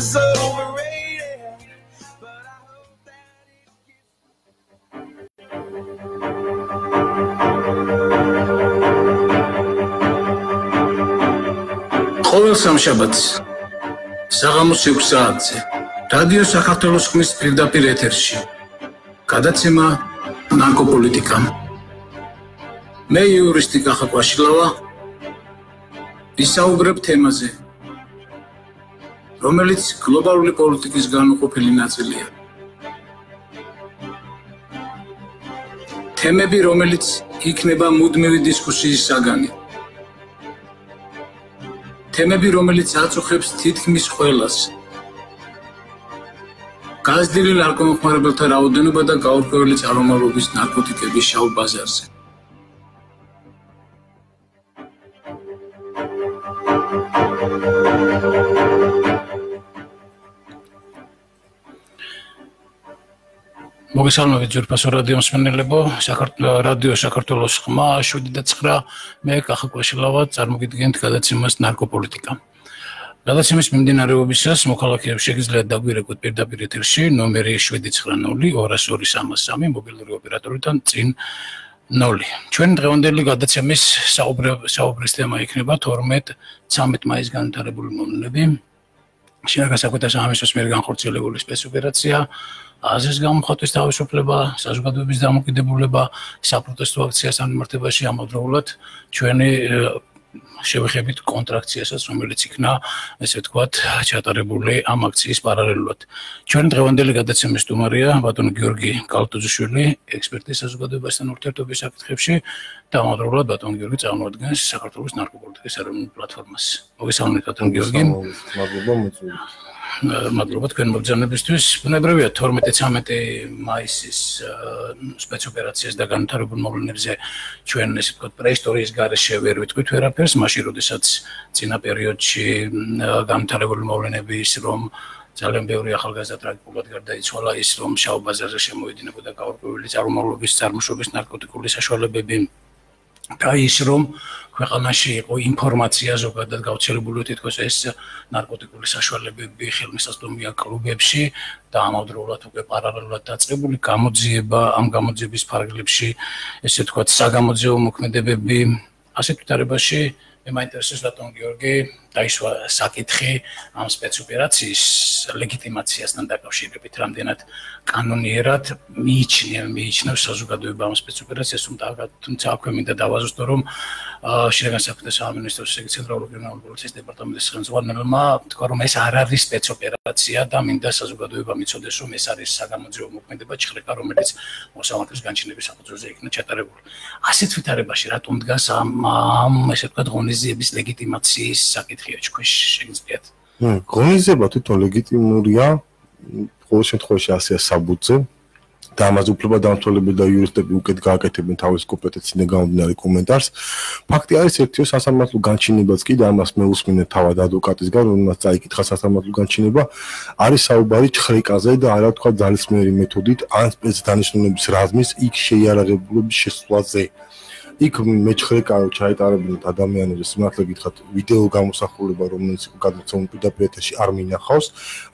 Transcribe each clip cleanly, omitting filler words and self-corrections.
is overrated, but I hope that ყოველ სამშაბათს საღამოს 6 საათზე რადიო საქართველოს ხმის პირდაპირ ეთერში გადაცემა ნარკოპოლიტიკა. მე იურისტი კახა კვაშილავა ვისაუბრებ თემაზე, რომელიც გლობალური პოლიტიკის განუყოფელი ნაწილია. თემები, რომელიც იქნება მუდმივი დისკუსიის საგანი. თემები, რომელიც აწუხებს თითქმის ყველას. გაზრდილი ნარკომოხმარებელთა რაოდენობა და გაურკვეველი წარმომავლობის ნარკოტიკების შავ ბაზარზე. მოგესალმებით ძვირფასო რადიო მსმენელებო, რადიო საქართველოს ხმა 7-9, მე კახა კვაშილავა, წარმოგიდგენთ გადაცემას ნარკოპოლიტიკა. გადაცემის მიმდინარეობისას მოქალაქეებს შეგიძლიათ დაგვირეკოთ პირდაპირ ეთერში ნომერი 790-202-303 მობილური ოპერატორიდან წინ 0. ჩვენ დღევანდელი გადაცემის საუბრის თემა იქნება 12-13 მაისს განვითარებული მოვლენები, შინაგან საქმეთა სამინისტროს მიერ განხორციელებული სპეცოპერაცია, აზრის გამოხატვის თავისუფლება, საზოგადოების დამოკიდებულება, საპროტესტო აქციას ამემართებაში ამავდროულად ჩვენი შევეხებით კონტრაქციასაც, რომელიც იქნა, ესე ვთქვათ, ჩატარებული ამ აქციის პარალელურად. ჩვენი დღევანდელი გადაცემის სტუმარია ბატონო გიორგი კალატოზიშვილი, ექსპერტი საზოგადოებასთან ურთიერთობის საკითხებში და ამავდროულად ბატონო გიორგი წარმოადგენს საქართველოს ნარკოპოლიტიკის ეროვნულ პლატფორმას. მოგესალმებით ბატონო გიორგი. მადლობა თქვენ მობრძანებისთვის. ბუნებრივია 12-13 მაისის სპეცოპერაციას და განვითარებულ მოვლენებზე ჩვენ ესე ვთქვათ პრეისტორიის გარეშე ვერ ვიტყვით ვერაფერს, მაშინ როდესაც წინა პერიოდში განვითარებული მოვლენები ის რომ ძალიან ბევრი ახალგაზრდა ტრაგიკულად გარდაიცვალა, ის რომ შავ ბაზარზე შემოედინებოდა გაურკვეველი წარმომავლობის წარმოშობის ნარკოტიკული საშუალებები და ის რომ ქვეყანაში იყო ინფორმაცია ზოგადად გავრცელებული თითქოს ეს ნარკოტიკული საშუალებები ხელმისაწვდომია კლუბებში და ამავდროულად უკვე პარალელურად დაწყებული გამოძიება, ამ გამოძიების ფარგლებში ესე ვთქვათ საგამოძიებო მოქმედებები. ასეთ ვითარებაში მე მაინტერესებს ბატონო გიორგი დაისვა საკითხი ამ სპეცოპერაციის ლეგიტიმაციასთან დაკავშირებით, რამდენად კანონიერად მიიჩნევს საზოგადოება ამ სპეცოპერაციას, თუმცა აქვე მინდა დავაზუსტო, რომ შინაგან საქმეთა სამინისტროს ცენტრალური კრიმინალური პოლიციის დეპარტამენტის ხელმძღვანელმა თქვა, რომ ეს არ არის სპეცოპერაცია და მინდა საზოგადოება მიცოდეს, რომ ეს არის საგამოძიებო მოქმედება ჭხრეკა, რომელიც მოსამართლის განჩინების საფუძველზე იქნა ჩატარებული. ასეთ ვითარებაში რატომ დგას ამ ესე ვთქვათ ღონისძიების ლეგიტიმაციის საკითხია ჩვენში შეგიძლიათ? ღონისძიება თვითონ ლეგიტიმურია, ყოველ შემთხვევაში ასეა საბუთზე და ამაზე უფლება დამცველები და იურისტები უკეთ გააკეთებენ თავის კომპეტენციიდან გამომდინარე კომენტარს. ფაქტი არის ერთიო სასამართლო განჩინებაც კი და ამას მე უსმინე თავად ადვოკატისგან, რომელმაც წაიკითხა სასამართლო განჩინება, არის საუბარი ჭხრეკაზე და არა თქვა ძალისმიერი მეთოდით ან სპეცდანიშნულების რაზმის იქ შეიარაღებულობის შესვლაზე. იქ მეჭხრეკა ჩაეტარებინათ ადამიანებზე, სიმართლე გითხრათ, ვიდეო გამოსახულება, რომელიც გადაცემულ პირდაპირ ეთერში არ მინახავს,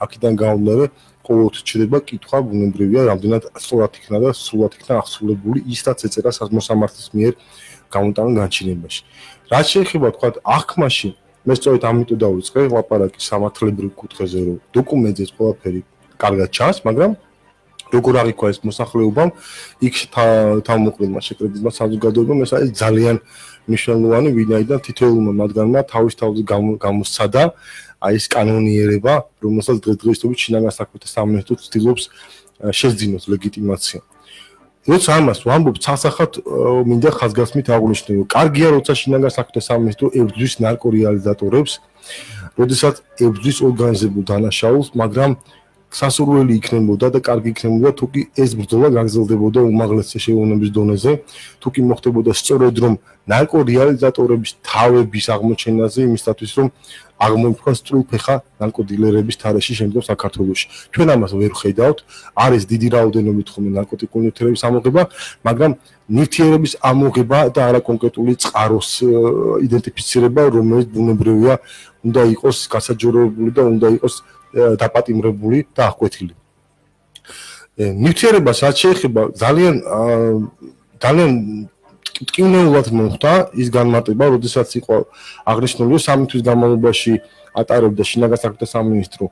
აქედან გამომდინარე ყოველთვის ჩდება კითხვა, ბუნებრივია, რამდენად სწორად იქნა და სრულად იქნა აღსრულებული ის, რაც ეწერა მოსამართლის მიერ გამოტანილ განჩინებაში. რაც შეეხება თქვა აღქმაში, მე სწორედ ამიტომ დავიწყე ლაპარაკი სამართლებრივ კუთხეზე, რომ დოკუმენტზე ყველაფერი კარგად ჩანს, მაგრამ როგორ აღიქვა ეს მოსახლეობამ, იქ თავმოყრილმა შეკრებილმა საზოგადოებამ ეს არის ძალიან მნიშვნელოვანი, ვინაიდან თითოეულმა მათგანმა თავის თავზე გამოსცადა აი ეს კანონიერება, რომელსაც დღესდღეობით შინაგან საქმეთა სამინისტრო ცდილობს შეძინოს ლეგიტიმაცია. როცა ამას ვამბობ, ცალსახად მინდა ხაზგასმით აღვნიშნო, რომ კარგია, როცა შინაგან საქმეთა სამინისტრო ებრძვის ნარკორეალიზატორებს, როდესაც ებრძვის ორგანიზებულ დანაშაულს, მაგრამ სასურველი იქნებოდა და კარგი იქნებოდა თუ კი ეს ბრძოლა გაგრძელდებოდა უმაღლეს შეეუნების დონეზე, თუ კი მოხდებოდა სწორედ რომ ნარკორეალიზატორების თავების აღმოჩენაზე იმისათვის რომ აღმოიფხვა სტრულფეხა ნარკოდილერების თარეში შემდგომ საქართველოში. ჩვენ ამას ვერ ვხედავთ, არის დიდი რაოდენობით ხომ ნარკოტიკული ნივთიერების ამოღება, მაგრამ ნივთიერების ამოღება და არა კონკრეტული წყაროს იდენტიფიცირება, რომელიც ბუნებრივია, უნდა იყოს გასაჯეროებული და უნდა იყოს დაპატიმრებული და აღკვეთილი. ნივთიერებას რაც შეეხება ძალიან ტკივნეულად მოხდა ის განმარტება, როდესაც იყო აღნიშნული 3 თვის განმავლობაში ატარებდა შინაგან საქმეთა სამინისტრო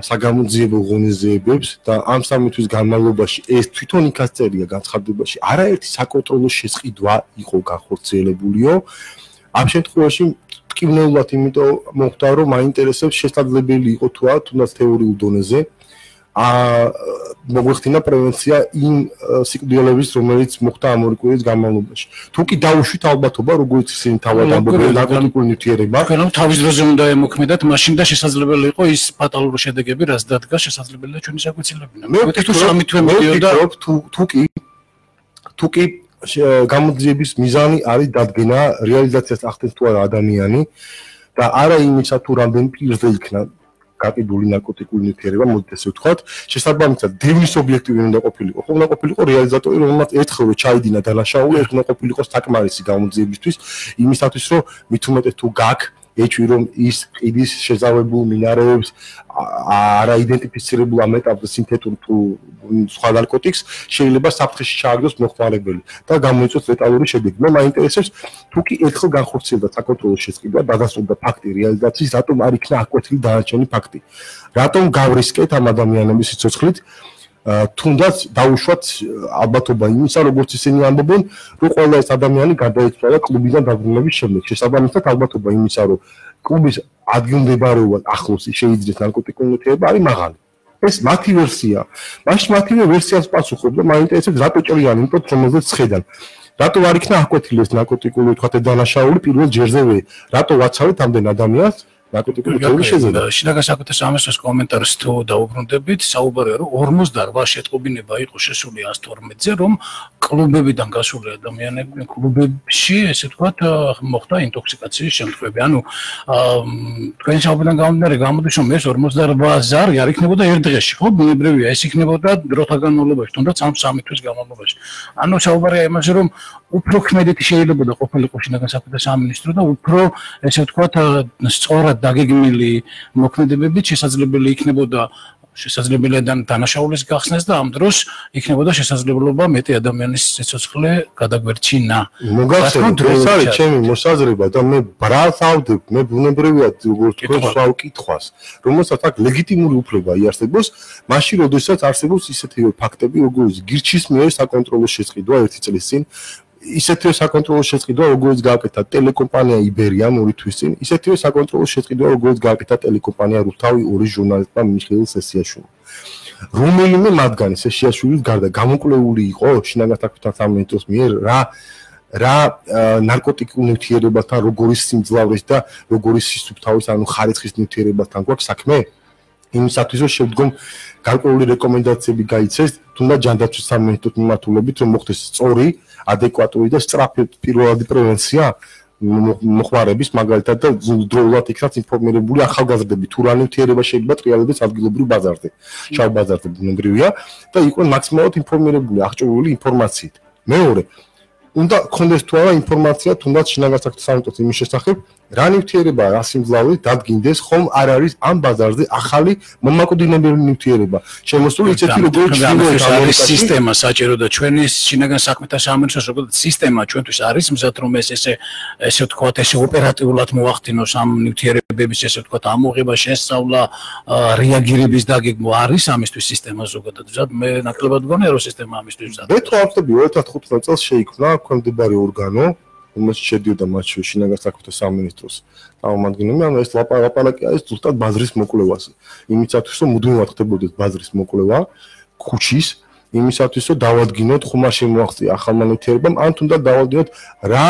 საგამოძიებელ ღონისძიებებს და ამ 3 თვის განმავლობაში ეს თვითონ იქასწერია განცხადებაში, არაერთი საკონტროლო შესყიდვა იყო განხორციელებულიო. ამ შემთხვევაში ტკივნეულად იმიტომ მოხდა, რომ მაინტერესებს შესაძლებელი იყო თუ არა თუნდაც თეორიულ დონეზე მოგვეხდინა პრევენცია იმ სიკვდილების, რომელიც მოხდა ამ 2 კვირის განმავლობაში. თუ კი დაუშვით ალბათობა, როგორც ისინი თავად ამბობენ, ნარკოტიკული ნივთიერება, ანუ თავის დროზე უნდა ემოქმედათ, მაშინ და შესაძლებელი იყო ის ფატალური შედეგები, რაც დადგა, შესაძლებელია ჩვენი საკვირველებინა. მე ვფიქრობ, თუ კი გამოძიების მიზანი არის დადგენა, რეალიზაციას ახდენს თუ არა ადამიანი და არა იმისა თუ რამდენი პირზე იქნა გაყიდული ნარკოტიკული ნივთიერება, მოდით ესე ვთქვათ, შესაბამისად დევნის ობიექტივი უნდა ყოფილიყო. ხო უნდა ყოფილიყო რეალიზატორი, რომელმაც ერთხელ რომ ჩაიდინა დანაშაული, ეს უნდა ყოფილიყო საკმარისი გამოძიებისთვის, იმისათვის რომ მით უმეტეს თუ გაქვს ეჭვი რომ ის ყიდის შეზავებულ მინარევებს არა იდენტიფიცირებულ ამ ეტაპზე სინთეტურ თუ სხვა ნარკოტიკს შეიძლება საფრთხეში ჩააგდოს მოხმარებელი და გამოიწვიოს ლეტალური შედეგი. მე მაინტერესებს თუ კი ერთხელ განხორციელდა საკონტროლო შესყიდვა, დადასტურდა ფაქტი რეალიზაციის, რატომ არ იქნა აღკვეთილი დანარჩენი ფაქტი? რატომ გავრისკეთ ამ ადამიანების სიცოცხლით? თუნდაც დაუშვათ ალბათობა იმისა, როგორც ისინი ამბობენ, რომ ყველა ეს ადამიანი გარდაიცვალა კლუბიდან დაბრუნების შემდეგ. შესაბამისად ალბათობა იმისა, რომ კლუბის ადგილმდებარეობა ახლოს შეიძრეს ნარკოტიკული ნივთიერება არის მაღალი. ეს მათი ვერსია. მაშინ მათივე ვერსიას პასუხობ და მაინტერესებს რატო ჭრიან იმპორტს, რომელზეც ხედან. რატო არ იქნა აღკვეთილი ეს ნარკოტიკული ვთქვათ დანაშაული პირველ ჯერზევე? რატო ვაცავით ამდენ ადამიანს? ნარკოტიკული ნივთიერების შეძენა. შინაგან საქმეთა სამინისტროს კომენტარს თუ დაუბრუნდებით, საუბარია რომ 48 შეტყობინება იყო შესული 112-ზე, რომ კლუბებიდან გასული ადამიანები კლუბებში, ესე ვთქვათ, მოხდა ინტოქსიკაციის შემთხვევები. ანუ თქვენი საუბრიდან გამომდინარე გამოდის, რომ ეს 48 ზარი არ იქნებოდა ერთ დღეში, ხო? ბუნებრივია, ეს იქნებოდა დროთა განმავლობაში, თუნდაც ამ 3 თვის განმავლობაში. ანუ საუბარია იმაზე, რომ უფრო ქმედეთი შეიძლება ყოფილიყო შინაგან საქმეთა სამინისტრო და უფრო, ესე ვთქვათ, სწორად დაგეგმილი მოქმედებები შესაძლებელი იქნებოდა შესაძლებელია დანაშაულის გახსნას და ამ დროს იქნებოდა შესაძლებლობა მეტი ადამიანის სიცოცხლე გადაგვერჩინა. მოგახსენოთ, ეს არის ჩემი მოსაზრება და მე ბრალავდებ, მე ბუნებრივია როგორც თქვენ ვკითხვას, რომელსაც აქ ლეგიტიმური უფლება იარსებოს, მაშინ როდესაც არსებობს ისეთივე ფაქტები, როგორც გირჩის მიერ საკონტროლო შესყიდვა 1 წლის წინ, ისეთივე საკონტროლო შესყიდვა, როგორც გააკეთა ტელეკომპანია იბერია 2 თვის წინ, ისეთივე საკონტროლო შესყიდვა, როგორც გააკეთა ტელეკომპანია რუსთავი 2 ჟურნალისტმა მიხეილ სესიაშვილმა. რომელიმე მათგანი სესიაშვილის გარდა გამოკვლეული იყო შინაგან საქმეთა სამინისტროს მიერ რა ნარკოტიკულ ნივთიერებასთან როგორი სიმძლავრის და როგორი სისუფთავის, ანუ ხარისხის ნივთიერებასთან გვაქვს საქმე? იმისათვის რომ შემდგომ გარკვეული რეკომენდაციები გაიცეს, თუნდაც ჯანდაცვის სამინისტროს მიმართულებით, რომ მოხდეს სწორი, ადეკვატური და სწრაფი პირველადი პრევენცია მოხმარების, მაგალითად და დროულად იქნას ინფორმირებული ახალგაზრდები, თუ რა ნივთიერება შეიძლება ტრიალდეს ადგილობრივ ბაზარზე, შავ ბაზარზე ბუნებრივია და იყვნენ მაქსიმალურად ინფორმირებული აღჭურვილი ინფორმაციით. მეორე, უნდა გქონდეს თუ არა ინფორმაცია თუნდაც შინაგან საქმეთა სამინისტროს იმის შესახებ, რა ნივთიერება, რა სიმძლავრე დადგინდეს, ხომ არ არის ამ ბაზარზე ახალი მომაკვდინებელი ნივთიერება. შემოსული ისეთი როგორც ჩრდილოეთ სისტემა საჭირო და ჩვენი შინაგან საქმეთა სამინისტროს როგორც სისტემა ჩვენთვის არის მზად რომ ესე ვთქვათ, ესე ოპერატიულად მოახდინოს ამ ნივთიერებების ესე ვთქვათ ამოღება, შესწავლა, რეაგირების დაგეგმვა არის ამისთვის სისტემა ზოგადად. მზად მე ნაკლებად მგონია რომ სისტემა ამისთვის მზად. მე თუ არ ვხდები 2015 წელს შეიქმნა ქვემდებარე ორგანო, რომელშიც შედიოდა მათ შორის შინაგან საქმეთა სამინისტროს წარმომადგენლები, ანუ ეს ლაპარაკი არის ზუსტად ბაზრის მოკვლევაზე. იმისათვის რომ მუდმივად ხდებოდეს ბაზრის მოკვლევა ქუჩის, იმისათვის რომ დავადგინოთ ხომ არ შემოაღწია ახალმა ნივთიერებამ, ან თუნდაც დავადგინოთ რა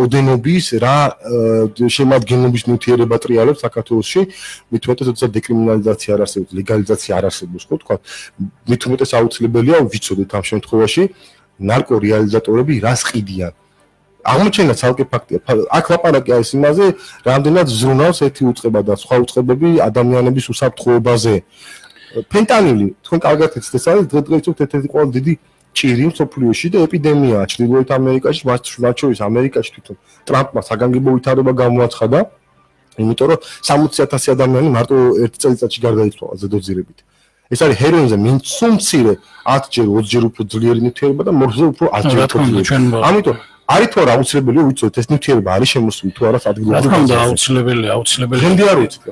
ოდენობის, რა შემადგენლობის ნივთიერება ტრიალებს საქართველოში, მით უმეტეს როდესაც დეკრიმინალიზაცია არ არსებობს, ლეგალიზაცია არ არსებობს, ხო თქვა, მით უმეტეს აუცილებელია ვიცოდეთ ამ შემთხვევაში ნარკო რეალიზატორები რას ყიდიან. აღმოჩენა ცალკე ფაქტია. აქ ლაპარაკი არის იმაზე, რამდენად ზრუნავს ერთი უწყება და სხვა უწყებები ადამიანების უსაფრთხოებაზე. ფენტანილი, თქვენ კარგად იცით, ეს არის დღესდღეობით ერთ-ერთი ყველაზე დიდი ჭირი მსოფლიოში და ეპიდემიაა ჩრდილოეთ ამერიკაში, მათ შორის ამერიკაში თვითონ ტრამპმა საგანგებო ვითარება გამოაცხადა, იმიტომ რომ 60,000 ადამიანი მარტო ერთ წელიწადში გარდაიცვალა ზედოძირებით. ეს არის ჰეროინზე მიცუმცირე 10-ჯერ 20-ჯერ უფრო ძლიერი ნივთიერება და მორფზე უფრო 10-ჯერ უფრო ძლიერი. ამიტომ არის თუ არა აუცილებელია ვიცოდეთ ეს ნივთიერება არის შემოსული თუ არა ადგილობრივ. რა თქმა უნდა აუცილებელია. დღემდე არ ვიცით.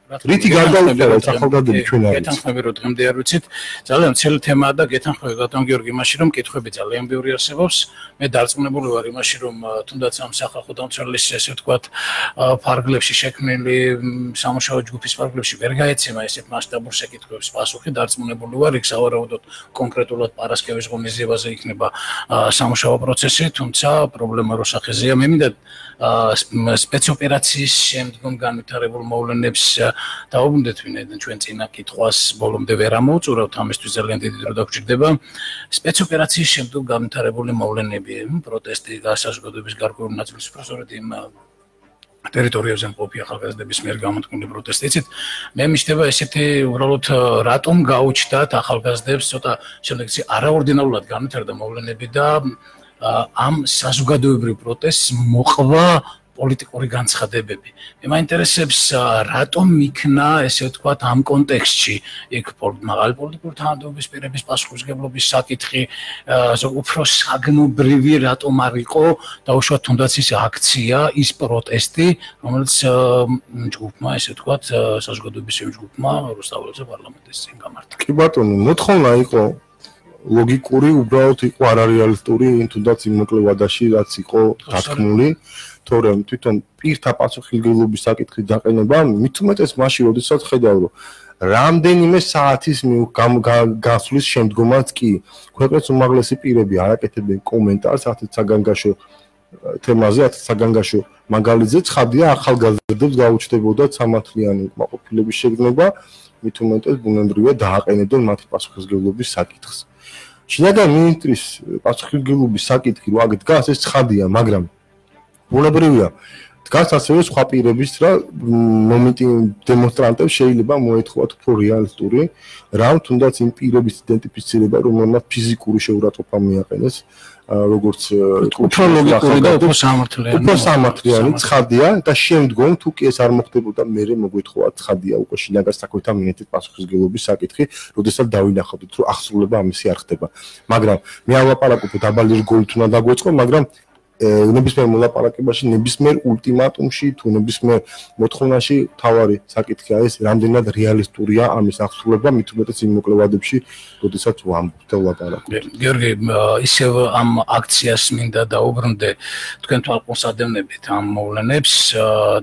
რითი გარდაუწერა სახელგადები ჩვენ არ ვიცით. გეთანხმები რომ დღემდე არ ვიცით. ძალიან ცელი თემაა და გეთანხმები ბატონ გიორგი იმაში რომ კითხვები ძალიან ბევრი არსებობს. მე დარწმუნებული ვარ იმაში რომ თუნდაც ამ სახალხო დამცველის ესე ვთქვათ ფარგლებში შექმნილი სამუშაო ჯგუფის ფარგლებში ვერ გაეცემა ესეთ მასშტაბურ საკითხებს პასუხი. დარწმუნებული ვარ იქ სავარაუდოდ კონკრეტულად პარასკევის ღონისძიებაზე იქნება სამუშაო პროცესი, თუმცა პრობლემა რო სახეზეა მე მინდა სპეცოპერაციის შემდგომ განვითარებულ მოვლენებს დაუბრუნდეთ ვინაიდან ჩვენ წინა კითხვას ბოლომდე ვერ ამოუწურავთ ამისთვის ძალიან დიდი დრო დაგჭირდება სპეცოპერაციის შემდგომ განვითარებული მოვლენები პროტესტი საზოგადოების გარკვეული ნაწილის პროფესორად იმ ტერიტორიებზე მყოფი ახალგაზრდების მიერ გამოთქმული პროტესტი იცით მე მიშდება ესეთი უბრალოდ რატომ გაუჩნდათ ახალგაზრდებს ცოტა შემდეგ არაორდინარულად განვითარდა მოვლენები და ამ საზოგადოებრივ პროტესტს მოყვა პოლიტიკური განცხადებები. მე მაინტერესებს რატომ იქნა ესე ვთქვათ ამ კონტექსტში იქ მაღალი პოლიტიკური თანამდებობის პირების პასუხისმგებლობის საკითხი უფრო საგნობრივი რატომ არ იყო დაუშვათ თუნდაც ის აქცია ის პროტესტი რომელიც ჯგუფმა ესე ვთქვათ საზოგადოების ჯგუფმა რუსთაველზე პარლამენტის წინ გამართა. კი ბატონო მოთხოვნა იყო ლოგიკური უბრალოდ იყო არარეალისტური თუნდაც იმ მოკლევადაში რაც იყო დათქმული თორემ თვითონ პირთა პასუხისმგებლობის საკითხის დაყენება მით უმეტეს მაშინ როდესაც ხედავ რომ რამდენიმე საათის გასვლის შემდგომაც კი ქვეყნის უმაღლესი პირები არაკეთებენ კომენტარს ასეთ საგანგაშო თემაზე ასეთ საგანგაშო მაგალითზე ცხადია ახალგაზრდებს გაუჩნდებოდა სამართლიანი უკმაყოფილების შეგრძნება მით უმეტეს ბუნებრივია დააყენებდნენ მათი პასუხისმგებლობის საკითხს შინაგან მინისტრის პასუხისმგებლობის საკითხი რო აქ დგას ეს ცხადია მაგრამ ბუნებრივია დგას ასევე სხვა პირების რა მომენტი დემონსტრანტებს შეიძლება მოეთხოვათ უფრო რეალისტური რამ თუნდაც იმ პირების იდენტიფიცირება რომელმაც ფიზიკური შეურაცხყოფა მიაყენეს როგორც უფრო ლოგიკური და უფრო სამართლიანი ცხადია და შემდგომ თუ კი ეს არ მოხდებოდა მე მოგვეთხოვათ ცხადია უკვე შინაგან საქმეთა მინისტრის პასუხისმგებლობის საკითხი როდესაც დავინახავთ რომ აღსრულება ამისი არ ხდება მაგრამ მე არ ვლაპარაკობ დაბალი რგოლით უნდა დაგვეწყო მაგრამ ნებისმიერ მოლაპარაკებაში ნებისმიერ ულტიმატუმში თუ ნებისმიერ მოთხოვნაში თავარი საკითხი არის რამდენად რეალისტურია ამის აღსრულება მით უმეტეს იმ მოკლევადებში როდესაც ვამბობთ და ვლაპარაკობთ. გიორგი ისევ ამ აქციას მინდა დაუბრუნდე თქვენ თვალყურს ადევნებით ამ მოვლენებს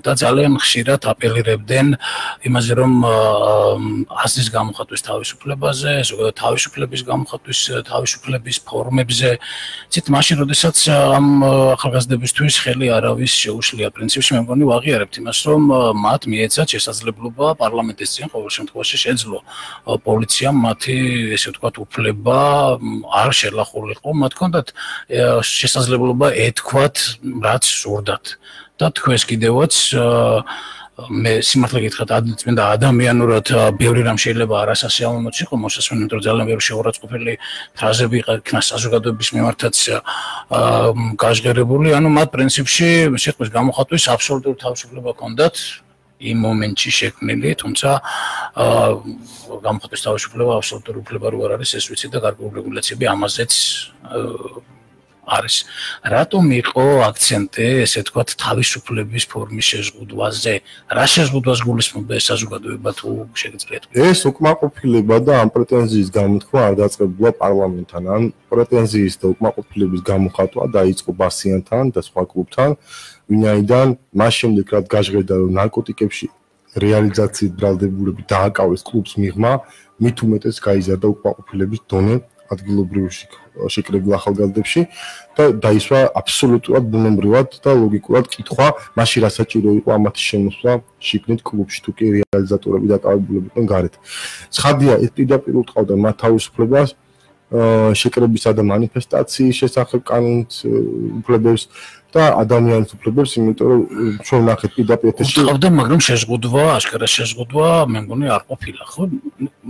და ძალიან ხშირად აპელირებდნენ იმაზე რომ აზრის გამოხატვის თავისუფლებაზე ზოგადად თავისუფლების გამოხატვის თავისუფლების ფორმებზე ცით მაშინ როდესაც ამ ახალგაზრდებისთვის ხელი არავის შეუშლია პრინციპში მე მგონი ვაღიარებთ იმას რომ მათ მიეცათ შესაძლებლობა პარლამენტის წინ ყოველ შემთხვევაში შეძლო პოლიციამ მათი ესე ვთქვათ უფლება არ შელახულიყო მათ ჰქონდათ შესაძლებლობა ეთქვათ რაც სურდათ და თქვენს კიდევაც მე სიმართლე გითხრათ წმინდა ადამიანურად ბევრი რამ შეიძლება არასასიამოვნოც იყო მოსასვენად რომ ძალიან ბევრი შეურაცხყოფელი ფრაზები იქნა საზოგადოების მიმართაც გაჟღერებული ანუ მათ პრინციპში შექმნის გამოხატვის აბსოლუტური თავისუფლება ჰქონდათ იმ მომენტში შექმნილი თუმცა გამოხატვის თავისუფლება აბსოლუტური უფლება რო არ არის ეს ვიცი და გარკვეული რეგულაციები ამაზეც არის რატომ იყო აქცენტი ესე ვთქვათ თავისუფლების ფორმის შეზღუდვაზე რა შეზღუდვას გულისხმობდა ეს საზოგადოება თუ შეგიძლიათ ეს უკმაყოფილება და ამ პრეტენზიის გამოთქმა არ დაწყებულა პარლამენტთან ან პრეტენზიის და უკმაყოფილების გამოხატვა დაიწყო ბასიანთან და სხვა კლუბთან ვინაიდან მას შემდეგ რაც გაჟღერდა რომ ნარკოტიკებში რეალიზაციის ბრალდებულები დააკავეს კლუბს მიღმა მით უმეტეს გაიზარდა უკმაყოფილების დონე ადგილობრივში შეკრებილ ახალგაზრდებში და დაისვა აბსოლუტურად ბუნებრივად და ლოგიკურად კითხვა მაშინ რა საჭირო იყო ამათი შემოსვლა შიგნით კლუბში თუ კი რეალიზატორები დაკავებულები იყვნენ გარეთ. ცხადია ეს პირდაპირ უტყავდა მათ თავისუფლებას შეკრებისა და მანიფესტაციის შესახებ კანონს უფლებებს და ადამიანის უფლებებს, იმიტომ რომ ჩვენ ნახეთ პირდაპირ ეთერში ხავდა, მაგრამ შეზღუდვა, აშკარა შეზღუდვა, მე მგონი არ ყოფილა, ხო?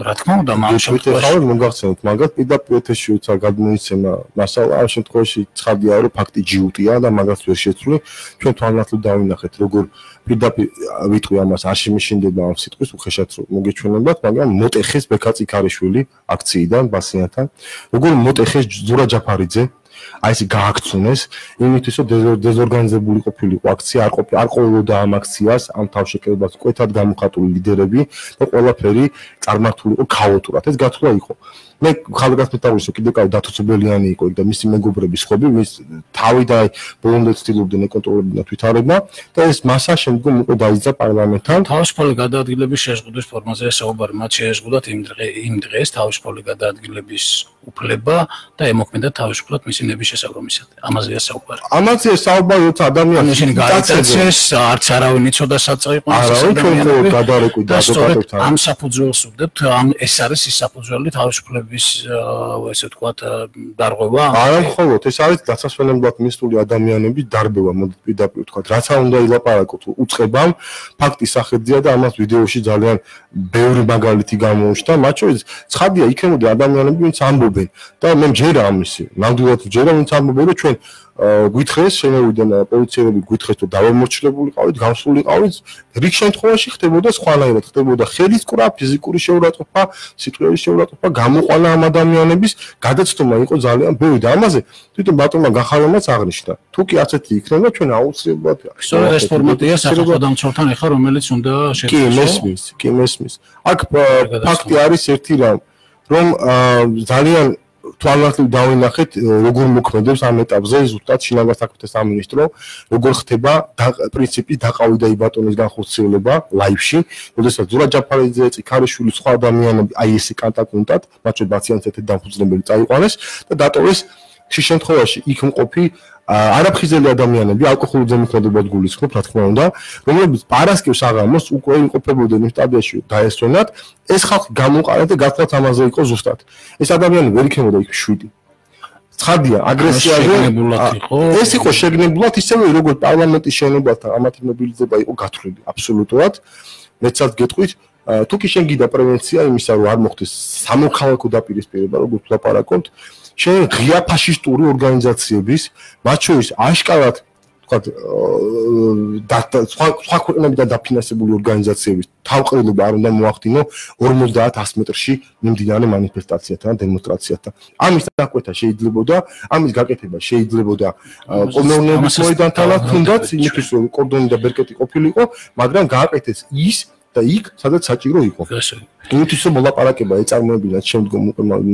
რა თქმა უნდა, მაგ შემთხვევაში ხავდა მოგახსენოთ, მაგათ პირდაპირ ეთერში როცა გადმოიცემა მასალა, ამ შემთხვევაში ცხადია, რომ ფაქტი ჯიუტია და მაგას ვერ შეცვლი. ჩვენ თვალნათლად დავინახეთ, როგორ პირდაპირ ვიტყვი ამას, არ შემიშინდება ამ სიტყვის უხეშად რომ მოგეჩვენებათ, მაგრამ მოტეხეს ბექაწიქარიშვილი აქციიდან ბასიანთან, როგორ მოტეხეს ზურა ჯაფარიძე აი ესე გააქცუნეს, იმისთვის რომ დეზორგანიზებული ყოფილიყო აქცია, არ ყოველოდა ამ აქციას, ამ თავშეკავებას კვეთად გამოხატული ლიდერები და ყველაფერი წარმართულიყო ქაოტურად. ეს გათვლა იყო. მე ხალხად მეთაურისო კიდე კაი დათოცებელიანი იყო და მისი მეგობრები სხვები, მის თავი და ბოლომდე ცდილობდნენ ეკონტროლებინა თვითარება და ეს მასა შემდგომ უკვე დაიძა პარლამენტთან. თავისუფალი გადაადგილების შეზღუდვის ფორმაზეა საუბარი, მათ შეეზღუდათ იმ დღეს თავისუფალი გადაადგილების უფლება და ემოქმედა თავისუფლად მისი ნების შესაძლებლობისად. ამაზეა საუბარი. ამაზეა საუბარი, როცა ადამიანი ისინი გაიწეცეს, არც არავინ იცოდა საწყვეტი იყო. არავინ ჩვენ გადარეკვით დაბატონებთან. ამ საფუძველს ვუდგებთ, ეს არის ის საფუძველი თავისუფლების ესე ვთქვათ დარღვევა. არა მხოლოდ, ეს არის დასასვენებლად მისული ადამიანების დარბევა, მოდით პირდაპირ ვთქვათ, რაც უნდა ილაპარაკოთ უწყებამ, ფაქტის სახედზეა და ამას ვიდეოში ძალიან ბევრი მაგალითი გამოუჩნდა, მათ შორის ცხადია იქნებოდა ადამიანები, ვინც ამბობენ და მე მჯერა ამისი, ნამდვილად მჯერა, ვინც ამბობენ, რომ ჩვენ გვითხრეს, შემოვიდნენ პოლიციელები გვითხრეს, რომ დავემორჩილებულიყავით, გამსულიყავით, რიგ შემთხვევაში ხდებოდა სხვანაირად, ხდებოდა ხელისკურა, ფიზიკური შეურაცხყოფა, სიტყვების შეურაცხყოფა, გამოყვანა ამ ადამიანების, გადაცდომა იყო ძალიან ბევრი და ამაზე თვითონ ბატონმა განხარვამაც აღნიშნა. თუ კი ასეთი იქნება, ჩვენ აუცილებლად სწორედ ეს ფორმატია სახელმწიფოდამცველთან ახლა, რომელიც უნდა შეცვლოს. კი, მესმის. აქ ფაქტი არის ერთი რამ, რომ ძალიან თვალნათლივ დავინახეთ, როგორ მოქმედებს ამ ეტაპზე ზუსტად შინაგან საქმეთა სამინისტრო, როგორ ხდება პრინციპი დაყავიდა იბატონის განხორციელება ლაივში, როდესაც ზურა ჯაფარიძე, წიქარიშვილი, სხვა ადამიანები აი ესე კონტაქტუნტად, მათ შორის ბაციანს ერთ-ერთი დამფუძნებელი წაიყვანეს და დატოვეს ხშირ შემთხვევაში იქ მყოფი არაფხიზელი ადამიანები, ალკოჰოლურ ზემოქმედებას გულისხმობ, რა თქმა უნდა, რომლებიც პარასკევს აღამოს უკვე იმყოფებოდნენ იმ სტადიაში დაესვენათ, ეს ხალხი გამოყარა და გასვლაც ამაზე იყო ზუსტად. ეს ადამიანები ვერ იქნებოდა იქ 7. ცხადია, აგრესიაზე ეს იყო შეგნებულად, ისევე როგორც პარლამენტის შენობათა ამათი მობილიზება იყო გათვლილი, აბსოლუტურად. მეცად გეტყვით, თუ კი შენ გიდა პრევენცია იმისა, რომ არ მოხდეს სამოქალაქო დაპირისპირება, როგორც ლაპარაკობთ, შენ ღია ფაშისტური ორგანიზაციების, მათ შორის აშკარად ვთქვათ, სხვა ქვეყნებიდან დაფინანსებული ორგანიზაციების თავყრილობა არ უნდა მოახდინო 50-100 მეტრში მიმდინარე მანიფესტაციათან და დემონსტრაციათან. ამის დაკვეთა შეიძლებოდა, ამის გაკეთება შეიძლებოდა კომუნების მოედანთანაც, თუნდაც იმისთვის რომ კორდონი და ბერკეტი ყოფილიყო, მაგრამ გააკეთეს ის და იქ, სადაც საჭირო იყო. იმისთვის რომ მოლაპარაკება ეწარმოებინათ შემდგომ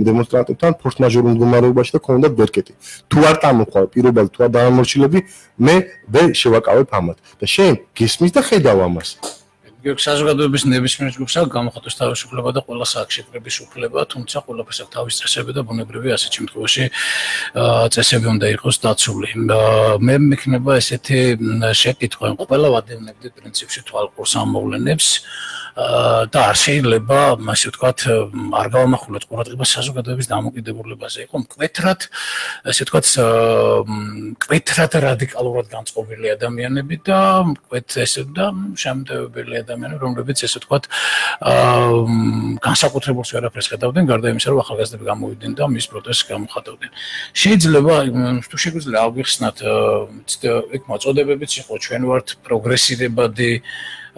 დემონსტრანტებთან ფორს-მაჟორ მდგომარეობაში და ქონდათ ბერკეტი. თუ არ დამოხვალ პირობად, თუ არ დაამორჩილები, მე ვერ შევაკავებ ამათ. და შენ გესმის და ხედავ ამას. გიორგი, საზოგადოების ნებისმიერ ჯგუფს აქვს გამოხატვის თავისუფლება და ყველა საქმის უფლება, თუმცა ყველაფერს აქვს თავის წესები და ბუნებრივი ასეთ შემთხვევაში წესები უნდა იყოს დაცული. მე მექნება ესეთი შეკითხვა, ყველა ვადევნებდით პრინციპში თვალყურს ამ მოვლენებს და არ შეიძლება, ასე ვთქვათ, არ გავამახვილოთ ყურადღება საზოგადოების დამოკიდებულებაზე. იყო მკვეთრად, ასე ვთქვათ, მკვეთრად რადიკალურად განწყობილი ადამიანები და შემდევებელი ადამიანები, რომლებიც ესე ვთქვათ, განსაკუთრებულს ვერაფერს ხედავდნენ, გარდა იმისა, რომ ახალგაზრდები გამოვიდნენ და მის პროტესტს გამოხატავდნენ. შეიძლება, თუ შეგვიძლია ავიხსნათ, ეგ მოწოდებებიც იყო, ჩვენ ვართ პროგრესირებადი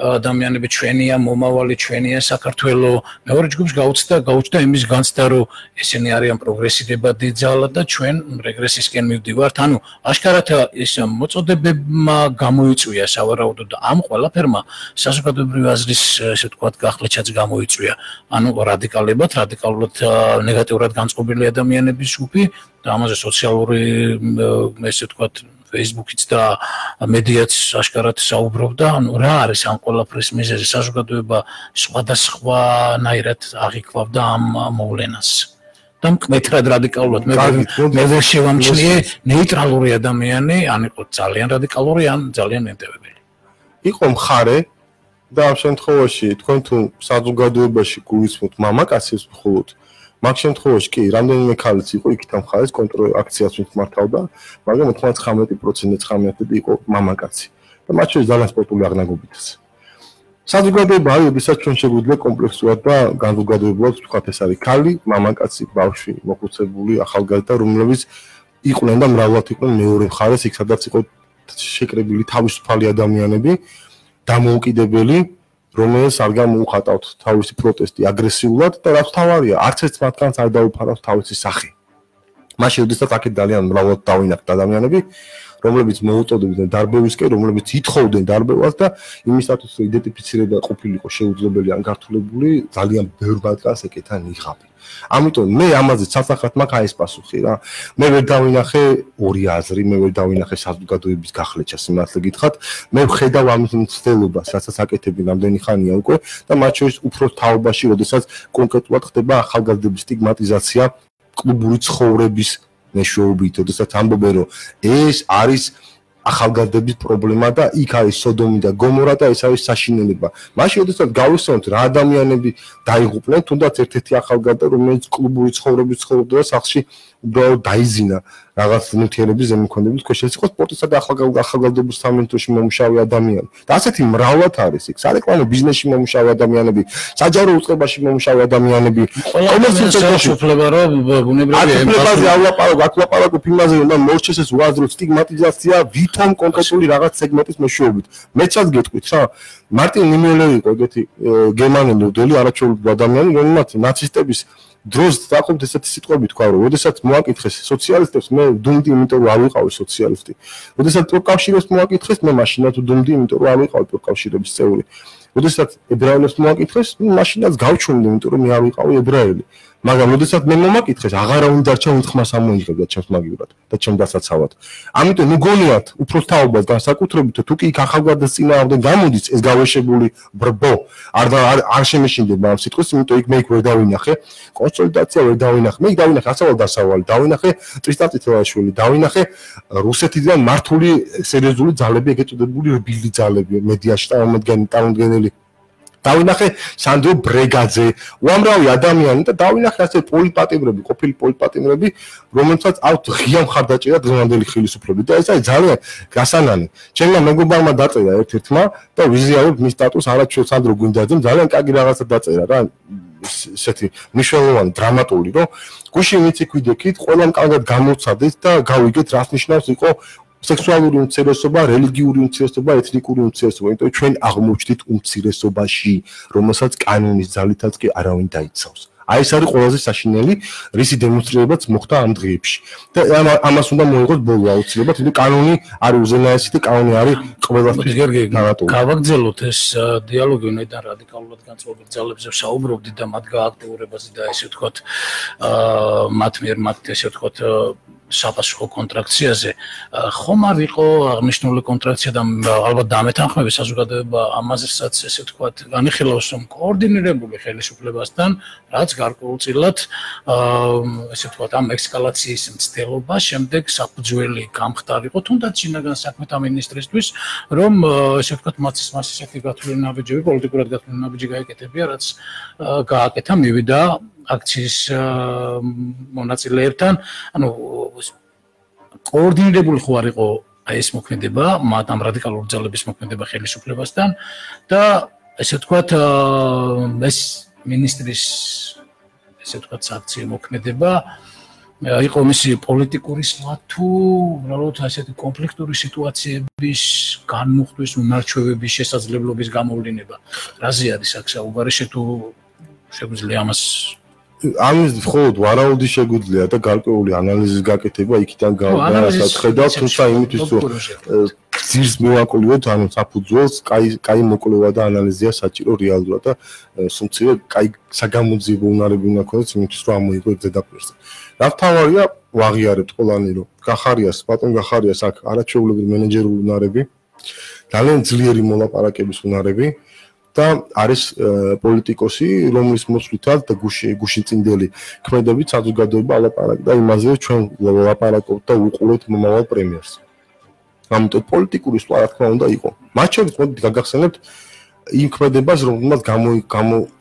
ადამიანები, ჩვენია მომავალი, ჩვენია საქართველო. მეორე ჯგუფს გაუჩნდა იმის განცდა, რომ ესენი არიან პროგრესირებადი ძალა და ჩვენ რეგრესისკენ მივდივართ. ანუ აშკარად ეს მოწოდებებმა გამოიწვია სავარაუდოდ და ამ ყველაფერმა საზოგადოებრივი აზრის, ესე ვთქვათ, გახლეჩაც გამოიწვია. ანუ რადიკალურად ნეგატიურად განწყობილი ადამიანების ჯგუფი და ამაზე სოციალური, ესე ვთქვათ, Facebook-იც და მედიაც აშკარად საუბრობდა, ანუ რა არის ამ ყველაფრის მიზეზი, საზოგადოება სხვადასხვანაირად აღიქვავდა ამ მოვლენას. და მკვეთრად რადიკალურად მე ვერ შევამჩნიე ნეიტრალური ადამიანი, ან იყო ძალიან რადიკალური, ან ძალიან ნეტევებელი. იყო მხარე და ამ შემთხვევაში თქვენ თუ საზოგადოებაში გულისხმობთ მამაკაცებს მხოლოდ მაგ შემთხვევაში კი რამდენიმე ქალიც იყო იქიდან მხარეს კონტრაქციას ვინც მართავდა, მაგრამ 99% იყო მამაკაცი. და მათ შორის ძალიან სპორტული აღნაგობითაც. საზოგადოება არის, როდესაც ჩვენ შეგვიძლია კომპლექსურად და განზოგადოებულად ვთქვათ, ეს არის ქალი, მამაკაცი, ბავშვი, მოხუცებული, ახალგაზრდა, რომლებიც იყვნენ და მრავლად იყვნენ მეორე მხარეს, იქ სადაც იყო შეკრებილი თავისუფალი ადამიანები, დამოუკიდებელი, რომელს არ გამოუხატავთ თავისი პროტესტი აგრესიულად და რაც თავარია, არც ერთ მათგანს არ დაუფარავთ თავისი სახე. მაშინ როდესაც აქეთ ძალიან მრავლად დავინახეთ ადამიანები, რომლებიც მოუწოდებდნენ დარბევისკენ, რომლებიც ითხოვდნენ დარბევას და იმისათვის რომ იდენტიფიცირება ყოფილიყო შეუძლებელი ან გართულებული, ძალიან ბევრ მათგანს ეკეთან იღავი. ამიტომ მე ამაზე სასახად მაქვს ეს პასუხი რა. მე ვერ დავინახე ორი აზრი, მე ვერ დავინახე საზოგადოების გახლეჩა, სიმართლე გითხრათ. მე ვხედავ ამის მცდელობას, რასაც აკეთებენ რამდენი ხანია უკვე და მათ შორის უფრო თაობაში, როდესაც კონკრეტულად ხდება ახალგაზრდების სტიგმატიზაცია კლუბური ცხოვრების მეშვეობით, როდესაც ამბობენ, რომ ეს არის ახალგაზრდების პრობლემა და იქ არის სოდომი და გომორა და ეს არის საშინელება. მაშინ როდესაც გავიხსენოთ რა ადამიანები დაიღუპნენ, თუნდაც ერთ-ერთი ახალგაზრდა, რომელიც კლუბური ცხოვრების ცხოვრობდა და სახლში უბრალოდ დაიზინა რაღაც ნივთიერების ზემოქმედების ქვეშ. ეს იყო სპორტისა და ახალგაზრდობის სამინისტროში მომუშავე ადამიანი. და ასეთი მრავლად არის იქ. სარეკლამო ბიზნესში მომუშავე ადამიანები, საჯარო უწყებაში მომუშავე ადამიანები, კომერციის უფლება რომ ბუნებრივია ემბაზი ავლაპარაკობ იმაზე, რომ მორჩეს ეს უაზრო სტიგმატიზაცია ვითომ კონკრეტული რაღაც სეგმენტის მეშვეობით. მეცად გეტყვით რა, მარტინ ნიმელერი იყო ეგეთი გერმანელი მოდელი არაჩვეულებრივი ადამიანი, რომელმაც ნაცისტების დროს დაყობთ ესეთი სიტყვები თქვა, რომ როდესაც მოაკითხეს სოციალისტებს, მე ვდუმდი, იმიტომ რომ არ ვიყავი სოციალისტი. როდესაც პროკავშირებს მოაკითხეს, მე მაშინაც ვდუმდი, იმიტომ რომ არ ვიყავი პროკავშირების წევრი. როდესაც ებრაელებს მოაკითხეს, მაშინაც გავჩვენდი, იმიტომ რომ მე არ ვიყავი ებრაელი. მაგრამ როდესაც მე მომაკითხეს, აღარავინ დარჩა უთხრას ამოიღებდა ჩემს მაგივრად და ჩემს დასაცავად. ამიტომ მგონიათ უფრო თაობას განსაკუთრებით, თუ კი იქ ახალგაზრდას წინააღმდეგ გამოდის ეს გავეშებული ბრბო, არ შემეშინდება ამ სიტყვის, იმიტომ იქ მე იქ ვერ დავინახე კონსოლიდაცია, ვერ დავინახე. მე იქ დავინახე ასავალ-დასავალი, დავინახე ტრისტან წითელაშვილი, დავინახე რუსეთიდან მართული სერიოზული ძალები, ეგეთ წოდებული რბილი ძალები მედიაში წარმომადგენელი. დავინახე სანდრო ბრეგაძე, უამრავი ადამიანი და დავინახე ასე პოლიტპატიმრები, ყოფილი პოლიტპატიმრები, რომელთაც აქვთ ღია მხარდაჭერა დღევანდელი ხელისუფლებით და ეს არის ძალიან გასანანი. ჩემმა მეგობარმა დაწერა ერთ-ერთმა და ვიზიარებ მის სტატუსს, არაჩვენს სანდრო გვინდაძემ, ძალიან კარგი რაღაცა დაწერა რა. ესეთი მნიშვნელოვანი დრამატული, რომ გუშინ ვიცი ქვიდექით, ყველამ კარგად გამოცადეთ და გავიგეთ რას ნიშნავს იყო სექსუალური უმცირესობა, რელიგიური უმცირესობა, ეთნიკური უმცირესობა, იმიტომ რომ ჩვენ აღმოჩნდით უმცირესობაში, რომელსაც კანონის ძალითაც კი არავინ დაიცავს. აი ეს არის ყველაზე საშინელი, რისი დემონსტრირებაც მოხდა ამ დღეებში. და ამას უნდა მოიღოს ბოლო აუცილებლად, იმიტომ კანონი არის უზენაესი და კანონი არის ყველასთვის გარანტული. გავაგრძელოთ ეს დიალოგი, ვინაიდან რადიკალურად განწყობილ ძალებზე საუბრობდით და მათ გააქტიურებაზე და ესე ვთქვათ, მათ მიერ ესე ვთქვათ საპასუხო კონტრაქციაზე ხომ არ იყო აღნიშნული კონტრაქცია და ალბათ დამეთანხმები საზოგადოება ამაზესაც ესე ვთქვათ განიხილავს რომ კოორდინირებული ხელისუფლებასთან რაც გარკვეულწილად ესე ვთქვათ ამ ექსკალაციის მცდელობა შემდეგ საფუძველი გამხდარიყო თუნდაც შინაგან საქმეთა მინისტრისთვის რომ ესე ვთქვათ მას ესეთი გათვლილი ნაბიჯები პოლიტიკურად გათვლილი ნაბიჯი გაეკეთებია რაც გააკეთა მივიდა აქციის მონაწილეებთან ანუ კოორდინირებული ხო არ იყო ეს მოქმედება მათ ამ რადიკალური ძალების მოქმედება ხელისუფლებასთან და ესე ვთქვათ ეს მინისტრის ესე ვთქვათ აქციის მოქმედება იყო მისი პოლიტიკური სვლა თუ უბრალოდ ასეთი კონფლიქტური სიტუაციების განმუხტვის უნარჩვევების შესაძლებლობის გამოვლინება რაზე არის აქ საუბარი თუ შეგვიძლია ამას ამის მხოლოდ ვარაუდი შეგვიძლია და გარკვეული ანალიზის გაკეთება იქიდან გადაასახედავ თუმცა იმისთვის რომ ძირს მოვაკლებოთ ანუ საფუძველს კაი მოკვლევა და ანალიზია საჭირო რეალურად და სუმცირე კაი საგამოძიებო უნარები უნდა ქონდეს იმისთვის რომ ამოიღო ზედაპირზე რა თავარია ვაღიარებთ ყველანი რომ გახარიას ბატონ გახარიას აქ არაჩვეულებრივი მენეჯერული უნარები ძალიან ძლიერი მოლაპარაკების უნარები და არის პოლიტიკოსი, რომლის მოსვლითაც და გუშინწინდელი ქმედებით საზოგადოება ალაპარაკდა იმაზე, ჩვენ ვლაპარაკობთ და უყურებთ მომავალ პრემიერს. ამიტომ პოლიტიკური სვლა რა თქმა უნდა იყო. მათ შორის მოდით გაგახსენებთ იმ ქმედებას, რომელმაც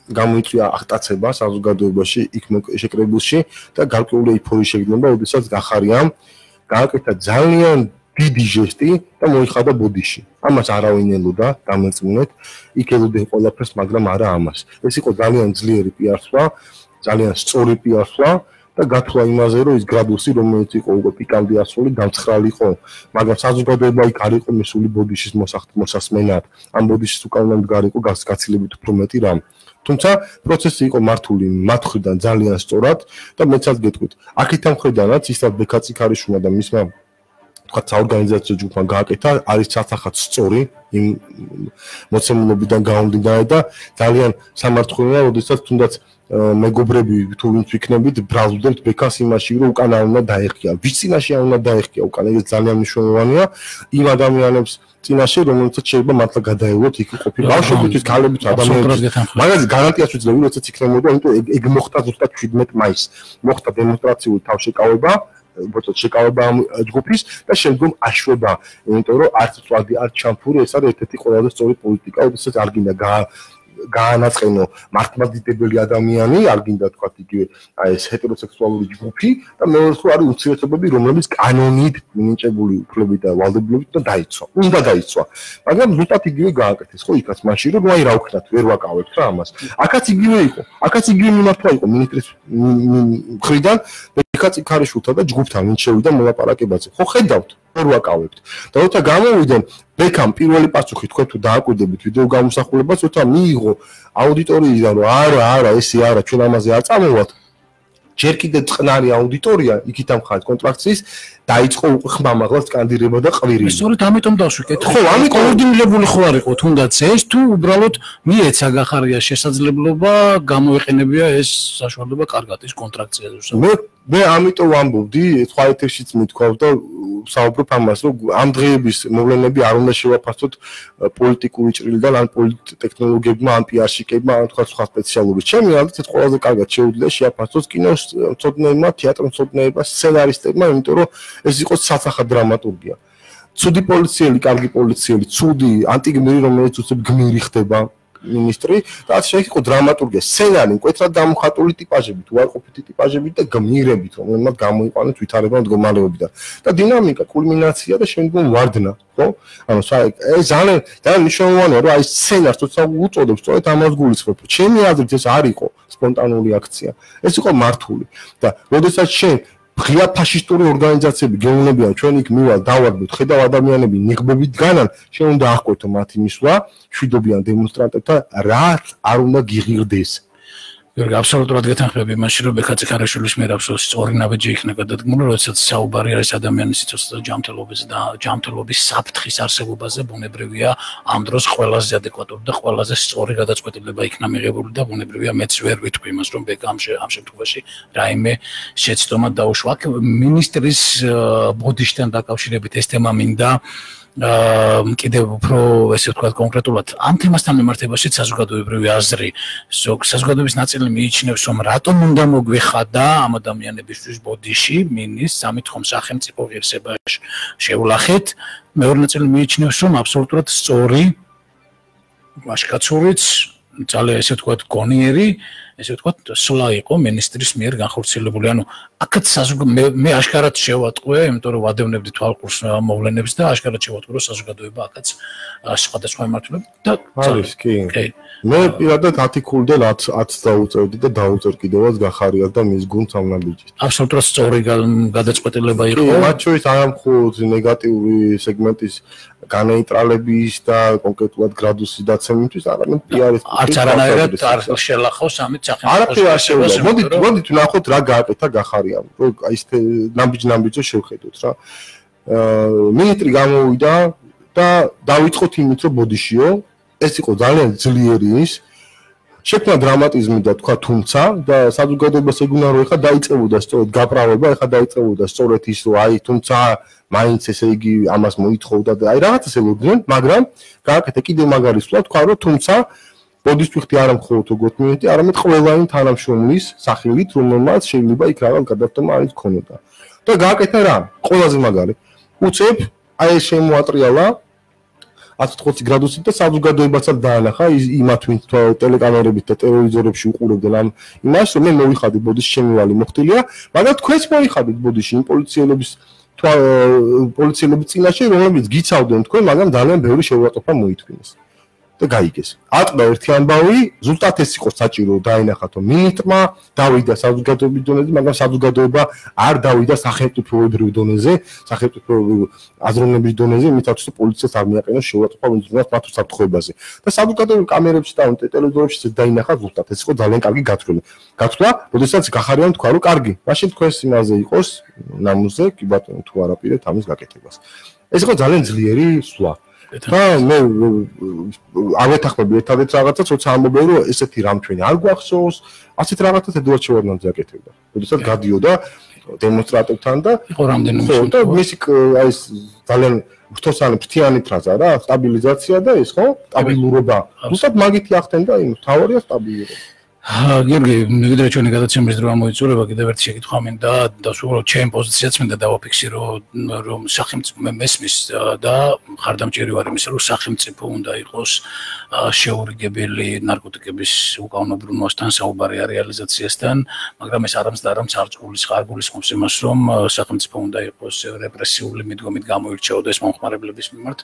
გამოიწვია აღტაცება საზოგადოებაში, იქ შეკრებულში და გარკვეული ეიფორია შეგრძნება, როდესაც გახარიამ გააკეთა ძალიან დიდი ჟესტი და მოიხადა ბოდიში. ამას არავინ ელოდა, დამეწმუნეთ, იქ ელოდნენ ყველაფერს, მაგრამ არა ამას. ეს იყო ძალიან ძლიერი პიარსვა, ძალიან სწორი პიარსვა და გათვლა იმაზე, რომ ის გრადუსი, რომელიც იყო უკვე პიკანტი ასული, დამცხრალი იყო, მაგრამ საზოგადოება იქ არ იყო მისული ბოდიშის მოსასმენად. ამ ბოდიშის უკანა მდგარი იყო გაცილებით უფრო მეტი რამ. თუმცა პროცესი იყო მართული მათ მხრიდან ძალიან სწორად და მეცაც გეტყვით. აქეთან მხრიდანაც ისაც ბექაციკარიშვილმა და მისმა თქვა საორგანიზაციო ჯგუფმა გააკეთა, არის ცალსახად სწორი იმ მოცემულობიდან გამომდინარე და ძალიან სამართლიანია, როდესაც თუნდაც მეგობრები თუ ვინც ვიქნებით, ბრალდებთ ბექას იმაში, რომ უკან არ უნდა დაეხია. ვის წინაშე არ უნდა დაეხია უკან, ეს ძალიან მნიშვნელოვანია იმ ადამიანებს წინაშე, რომელთაც შეიძლება მართლა გადაეულოთ იქ ყოფილი ბავშვებისთვის, ქალებიც, ადამიანებიც. მაგაზე გარანტიას ვიძლევი, როდესაც იქნებოდა, იმიტომ ეგ მოხდა ზუსტად 17 მაისს. მოხდა დემონსტრაციული თავშეკავება, უბრალოდ შეკავება ამ ჯგუფის და შემდგომ აშვება, იმიტომ რომ არც წვადი, არც ჩამფური, ეს არის ერთ-ერთი ყველაზე სწორი პოლიტიკა, როდესაც არ გინდა გაანაწყენო მართლმადიდებელი ადამიანი, არ გინდა თქვა იგივე ეს ჰეტეროსექსუალური ჯგუფი და მეორე მხრივ არის ურთიერთობები, რომლებიც კანონით მინიჭებული უფლებით და ვალდებულებით უნდა დაიცვა. მაგრამ ზუსტად იგივე გააკეთეს, ხო, იქაც მაშინ რომ აი რა ვქნათ, ვერ ვაკავებთ რა ამას. აქაც იგივე იყო. აქაც იგივე მიმართვა იყო მინისტრის მხრიდან ბექაციკარიშვილთა და ჯგუფთან, ვინც შევიდა მოლაპარაკებაზე. ხო, ხედავთ, ვერ ვაკავებთ. და როცა გამოვიდნენ ბექამ პირველი პასუხი თქვენ თუ დააკვირდებით ვიდეო გამოსახულებას, როცა მიიღო აუდიტორიიდან, რომ არა, ესე არა, ჩვენ ამაზე არ წამოვართ. ჯერ კიდევ წყნარი აუდიტორია, იქით ამ ხარ კონტრაქციის დაიწყო უკვე ხმამაღლა სკანდირება და ყვირილი. სწორედ ამიტომ დავშვიკეთ. ხო, ამიტომ კოორდინირებული ხო არ იყო თუნდაც ეს თუ უბრალოდ მიეცა გახარია შესაძლებლობა გამოეყენებია ეს საშუალება კარგად ის კონტრაქციაზე. მე ამიტომ ვამბობდი, სხვა ეთერშიც მithქვავ და საუბრობ ამას, რომ ამ დღეების მოვლენები არ უნდა შევაფასოთ პოლიტიკური ჭრილიდან, ან პოლიტტექნოლოგიებმა, ან პიარშიკებმა, ან თქვა სხვა სპეციალობით. ჩემი აზრით, ყველაზე კარგად შეუძლია შეაფასოს კინომცოდნეებმა, თეატრმცოდნეებმა, სცენარისტებმა, იმიტომ რომ ეს იყო სასახად დრამატურგია. ცუდი პოლიციელი, კარგი პოლიციელი, ცუდი ანტიგმირი, რომელიც უცებ გმირი ხდება მინისტრი და ასე შეიძლება დრამატურგია, სცენარი, მკვეთრად დამხატული ტიპაჟებით, უარყოფითი ტიპაჟებით და გმირებით, რომელმაც გამოიყვანეს ვითარება მდგომარეობიდან. და დინამიკა, კულმინაცია და შემდგომ ვარდნა, ხო? ანუ ეს ძალიან მნიშვნელოვანია, რომ აი სცენარს თორსა უწოდებს, სწორედ ამას გულისხმობ. ჩემი აზრით ეს არ იყო სპონტანური აქცია. ეს იყო მართული. და როდესაც შენ ღია ფაშისტური ორგანიზაციები გეუნებიან ჩვენ იქ მივალ დავარბოთ ხედავ ადამიანები ნიღბებით განან შენ უნდა აღკვეთო მათი მისვლა შვიდობიან დემონსტრანტებთან რაც არ უნდა გიღირდეს გიორგი აბსოლუტურად გეთანხმები იმაში რომ ბექაციკარიშვილის მიერ აბსოლუტურად სწორი ნაბიჯი იქნა გადადგმული როდესაც საუბარი არის ადამიანის სიცოცხლისა და ჯანმრთელობის და ჯანმრთელობის საფრთხის არსებობაზე ბუნებრივია ამ დროს ყველაზე ადეკვატური და ყველაზე სწორი გადაწყვეტილება იქნა მიღებული და ბუნებრივია მეც ვერ ვიტყვი იმას რომ ბეკა ამ შემთხვევაში რაიმე შეცდომა დაუშვა აქ მინისტრის ბოდიშთან დაკავშირებით ეს თემა მინდა კიდევ უფრო ესე ვთქვათ კონკრეტულად ამ თემასთან მიმართებაში საზოგადოებრივი აზრი საზოგადოების ნაწილი მიიჩნევს რომ რატომ უნდა მოგვეხადა ამ ადამიანებისთვის ბოდიში მინის სამითხომ სახელმწიფო ღირსებას შევლახეთ მეორე ნაწილი მიიჩნევს რომ აბსოლუტურად სწორი ვაშკაცურიც ძალიან ესე ვთქვათ გონიერი ესე ვთქვათ სულა იყო მინისტრის მიერ განხორციელებული ანუ აქაც მე აშკარად შევატყვე იმიტომ რომ ვადევნებდი თვალყურს მოვლენებს და აშკარად შევატყვე რომ საზოგადოება აქაც სხვადასხვა მიმართულებით და არის კი მე პირადად 10 ქულიდან 10 დაუწერდი და დაუწერ კიდევაც გახარიას და მის გუნდს ამ ნაბიჯით აბსოლუტურად სწორი გადაწყვეტილება იყო მათ შორის არ მხოლოდ ნეგატიური სეგმენტის განეიტრალების და კონკრეტულად გრადუსის დაცემისთვის არამედ პიარის არც არანაირად არ შელახავს ამით არაფერი არ შეუძლია მოდით ვნახოთ რა გააკეთა გახარიამ რომ აი ეს ნაბიჯო შევხედოთ რა მინისტრი გამოვიდა და დავიწყოთ იმით რომ ბოდიშიო ეს იყო ძალიან ძლიერი ის შექმნა დრამატიზმი და თქვა თუმცა და საზოგადოებას ეგუნა რომ ეხა დაიწყებოდა სწორედ გაправება ეხა დაიწყებოდა სწორედ ის რომ აი თუმცა მაინც ესე იგი ამას მოითხოვდა და აი რაღაცას ელოდნენ მაგრამ გააკეთა კიდევ მაგარი სვლა თქვა რომ თუმცა ბოდიშს ვიხდი არა მხოლოდ როგორც მინისტრი არამედ ყველა იმ თანამშრომლის სახელით რომელმაც შეიძლება იქ რაღაც გადაცემა არის ქონოდა და გააკეთა რა ყველაზე მაგარი უცებ აი ეს შემოატრიალა 180 გრადუსით და საზოგადოებასაც დაანახა იმათ ვინც ტელეკამერებით და ტელევიზორებში უყურებდნენ ამ იმას რომ მე მოვიხადე ბოდიში ჩემი ვალი მოხდილია მაგრამ თქვენც მოიხადეთ ბოდიში იმ პოლიციელების წინაშე რომლებიც გიცავდნენ თქვენ მაგრამ ძალიან ბევრი შეურაყოფა მოითქვინეს და გაიგეს. ატყდა ერთი ამბავი, ზუსტად ეს იყო საჭირო დაინახათო მინისტრმა, დავიდა საზოგადოების დონეზე, მაგრამ საზოგადოება არ დავიდა სახელმწიფოებრივ დონეზე, სახელმწიფოებრივ აზროვნების დონეზე, იმითაც რომ პოლიციას არ მიაყენოს შეურაცხყოფა ვინმეს მათ უსაფრთხოებაზე. და საზოგადოებრივ კამერებში და ტელევიზორებში დაინახა ზუსტად ეს იყო ძალიან კარგი გათვლილი. გათვლა, როდესაც გახარიან თქვა რომ კარგი, მაშინ თქვენს იმაზე იყოს ნამუზე, კი ბატონო თუ არაპირებთ ამის გაკეთებას. ეს იყო ძალიან ძლიერი სვლა. და მე ავეთახმები ერთადერთ რაღაცას, როცა ამბობენ რომ ესეთი რამ ჩვენი არ გვახსოვს, ასეთ რაღაცას ედუარდ შევარდნაძე აკეთებდა. როდესაც გადიოდა დემონსტრანტებთან და იყო რამდენიმე და მისი აი ეს ძალიან ფრთიანი ფრაზა რა, სტაბილიზაცია და ეს ხო, სტაბილურობა. ზუსტად მაგითი ახდენდა იმ თავარია სტაბილურობა. გიორგი, ვიდრე ჩვენი გადაცემის დრო ამოიწურება, კიდევ ერთი შეკითხვა მინდა და სულ ჩემ პოზიციაც მინდა დავაფიქსირო, რომ სახელმწიფო მესმის და ხარდამჭერი ვარ იმისა, რომ სახელმწიფო უნდა იყოს შეურიგებელი ნარკოტიკების უკანონმდებლობასთან, საუბარი რეალიზაციასთან, მაგრამ ეს არამც და არამც არ გულისხმობს იმას, რომ სახელმწიფო უნდა იყოს რეპრესიული მიდგომით გამოირჩეოდეს მომხმარებლების მიმართ.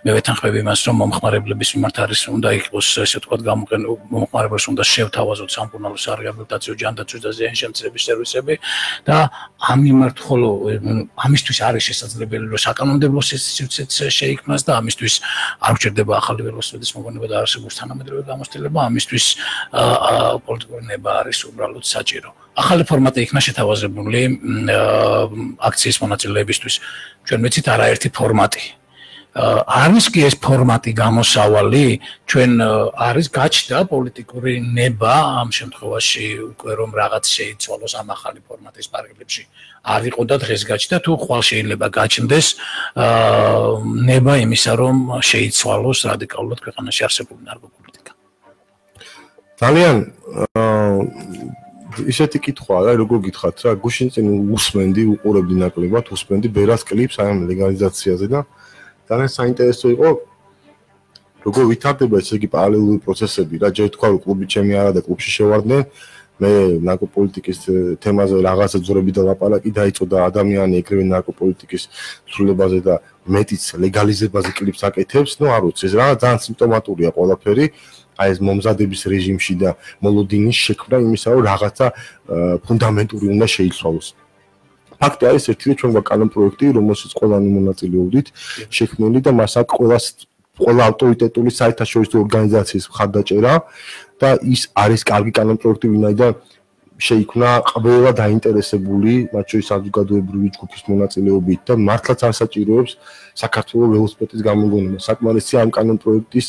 მე ვეთანხმები იმას, რომ მომხმარებლების მიმართ არის უნდა იყოს ესე ვთქვათ მომხმარებლებს უნდა შევთავაზოთ სამკურნალო სარეაბილიტაციო ჯანდაცვის და ზიანშემცირების სერვისები და ამ მიმართ ხოლო ამისთვის არის შესაძლებელი რომ საკანონმდებლო სივრცეც შეიქმნას და ამისთვის არ გვჭირდება ახალი ველოსიპედის მოგონება და არსებობს თანამედროვე გამოცდილება ამისთვის პოლიტიკური ნება არის უბრალოდ საჭირო. ახალი ფორმატი იქნა შეთავაზებული აქციის მონაწილეებისთვის. ჩვენ ვიცით არაერთი ფორმატი. არის კი ეს ფორმატი გამოსავალი, ჩვენ არის გაჩნდა პოლიტიკური ნება ამ შემთხვევაში უკვე რომ რაღაც შეიცვალოს ამ ახალი ფორმატის პარალელებში. არ იყო და დღეს გაჩნდა თუ ხვალ შეიძლება გაჩნდეს ნება იმისა რომ შეიცვალოს რადიკალურად ქვეყანაში არსებული ნარკოპოლიტიკა. ძალიან ისეთი კითხვაა რა, როგორ გითხართ რა, გუშინ წინ უსმენდი, უყურებდი ნაკლებად, უსმენდი ბერას კლიპს აი ამ ლეგალიზაციაზე და ძალიან საინტერესო იყო როგორ ვითარდება ესე იგი პარალელური პროცესები რა ჯერ თქვა რომ კლუბი ჩემი არა და კლუბში შევარდნენ მე ნარკოპოლიტიკის თემაზე რაღაცა ძრები და ლაპარაკი დაიწყო და ადამიანი ეგრევე ნარკოპოლიტიკის ცვლილებაზე და მეტიც ლეგალიზებაზე კლიპს აკეთებს ნუ არ ვიცი ეს რაღაც ძალიან სიმპტომატურია ყველაფერი აი ეს მომზადების რეჟიმში და მოლოდინის შექმნა იმისა რომ რაღაცა ფუნდამენტური უნდა შეიცვალოს ფაქტი არის ერთი რომ ჩვენ გვაქვს კანონპროექტი რომელშიც ყველანი მონაწილეობდით შექმნილი და მას აქვს ყველა ავტორიტეტული საერთაშორისო ორგანიზაციის მხარდაჭერა და ის არის კარგი კანონპროექტი ვინაიდან შეიქმნა ყველა დაინტერესებული მათ შორის საზოგადოებრივი ჯგუფის მონაწილეობით და მართლაც არ საჭიროებს საქართველოს ველოსიპედის გამოგონება საკმარისია ამ კანონპროექტის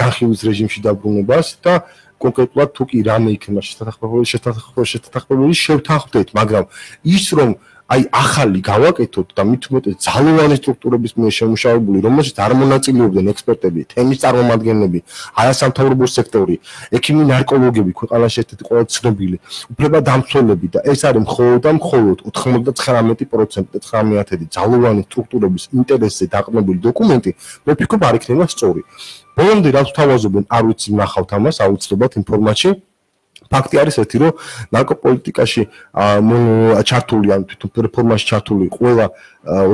განხილვის რეჟიმში დაბრუნებას და კონკრეტულად თუ კი რამე იქნება შეთანხმებული შევთანხმდეთ მაგრამ ის რომ აი ახალი გავაკეთოთ და მით უმეტეს ძალოვანი სტრუქტურების მიერ შემუშავებული რომელშიც არ მონაწილეობდნენ ექსპერტები, თემის წარმომადგენლები, არასამთავრობო სექტორი, ექიმი, ნარკოლოგები, ქვეყანაში ერთ-ერთი ყველაზე ცნობილი, უფლებადამცველები და ეს არის მხოლოდ 99% 19 ძალოვანი სტრუქტურების ინტერესზე დაყრდნობილი დოკუმენტი, მე ვფიქრობ არ იქნება სწორი. ბოლომდე რაც თავაზობენ, არ ვიცი ნახავთ ამას, აუცილებლად იმ ფორმატში ფაქტი არის ერთი რომ ნარკოპოლიტიკაში ჩართული ან თვითონ რეფორმაში ჩართული ყველა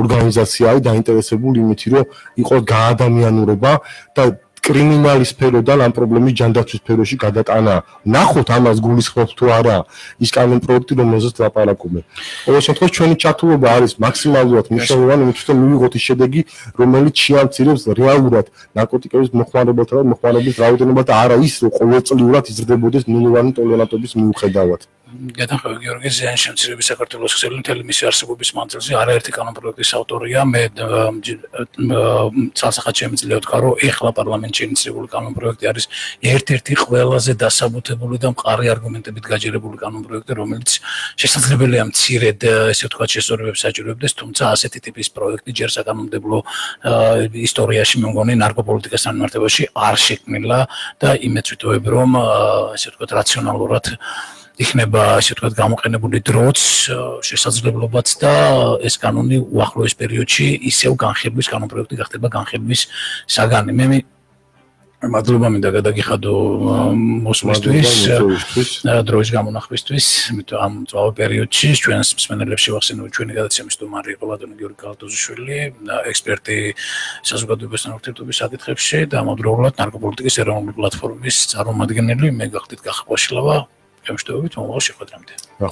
ორგანიზაცია არის დაინტერესებული იმით რომ იყოს გაადამიანურება და კრიმინალის სფეროდან ამ პრობლემის ჯანდაცვის სფეროში გადატანა. ნახოთ ამას გულისხმობს თუ არა ის კანონპროექტი რომელზეც ლაპარაკობენ. ყოველ შემთხვევაში ჩვენი ჩართულობა არის მაქსიმალურად მნიშვნელოვანი იმით რომ მივიღოთ ის შედეგი რომელიც შეამცირებს რეალურად ნარკოტიკების მოხმარებელთა და მოხმარების რაოდენობა და არა ის რომ ყოველწლიურად იზრდებოდეს ნულოვანი ტოლერანტობის მიუხედავად. გადახევი გიორგი ზიანშემცირების საქართველოს ქსელი მთელი მისი არსებობის მანძილზე არაერთი კანონპროექტის ავტორია. მე ცალსახად შემიძლია ვთქვა, რომ ეხლა პარლამენტში ინიციირებული კანონპროექტი არის ერთ-ერთი ყველაზე დასაბუთებული და მყარი არგუმენტებით გაჯერებული კანონპროექტი, რომელიც შესაძლებელია მცირედ, ესე ვთქვათ, შესწორებებს საჭიროებდეს, თუმცა ასეთი ტიპის პროექტი ჯერ საკანონმდებლო ისტორიაში მე მგონი ნარკოპოლიტიკასთან მიმართებაში არ შექმნილა და იმეც ვიტყოებ, რომ ესე ვთქვათ, რაციონალურად იქნება ასე ვთქვათ გამოყენებული დროც, შესაძლებლობაც და ეს კანონი უახლოეს პერიოდში ისევ განხილვის კანონპროექტი გახდება განხილვის საგანი. მე მადლობა მინდა გადაგიხადო მოსვლისთვის, დროის გამონახვისთვის, ამ ძველ პერიოდში ჩვენს მსმენელებს შევახსენებთ ჩვენი გადაცემის სტუმარი იყო ბატონი გიორგი კალატოზიშვილი, ექსპერტი საზოგადოებასთან ურთიერთობის საკითხებში და ამავდროულად ნარკოპოლიტიკის ეროვნული პლატფორმის წარმომადგენელი. მე გახდით კახა კვაშილავა. Gemstöbet, und was ich verdammt. Ja,